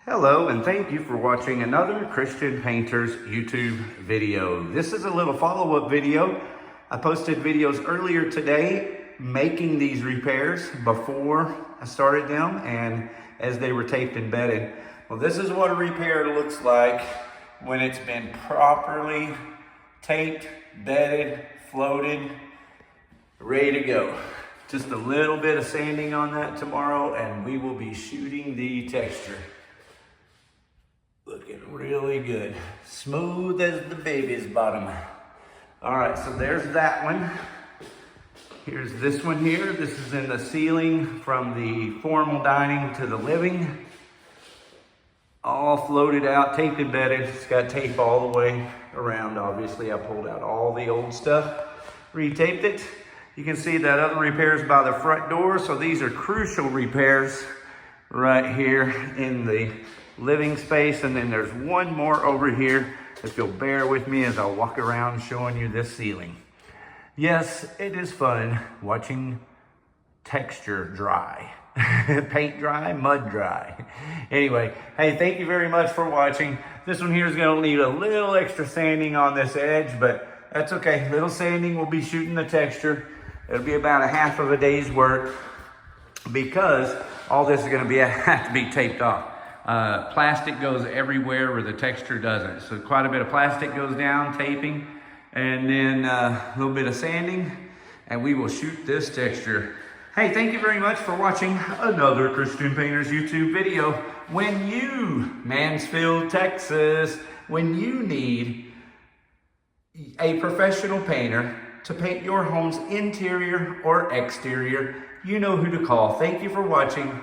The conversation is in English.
Hello, and thank you for watching another Christian Painters YouTube video. This is a little follow-up video. I posted videos earlier today making these repairs before I started them and as they were taped and bedded. Well, this is what a repair looks like when it's been properly taped, bedded, floated, ready to go. Just a little bit of sanding on that tomorrow and we will be shooting the texture. Looking really good. Smooth as the baby's bottom. All right, so there's that one. Here's this one here. This is in the ceiling from the formal dining to the living. All floated out, taped and bedded. It's got tape all the way around. Obviously, I pulled out all the old stuff, retaped it. You can see that other repairs by the front door. So these are crucial repairs right here in the living space, and then there's one more over here. If you'll bear with me as I walk around showing you this ceiling. Yes, it is fun watching texture dry. Paint dry, mud dry. Anyway, hey, thank you very much for watching. This one here is going to need a little extra sanding on this edge, but that's okay. Little sanding, we'll be shooting the texture. It'll be about a half of a day's work because all this is going to have to be taped off. Plastic goes everywhere where the texture doesn't. So quite a bit of plastic goes down, taping, and then a little bit of sanding, and we will shoot this texture. Hey, thank you very much for watching another Christian Painters YouTube video. When you, Mansfield, Texas, when you need a professional painter to paint your home's interior or exterior, you know who to call. Thank you for watching.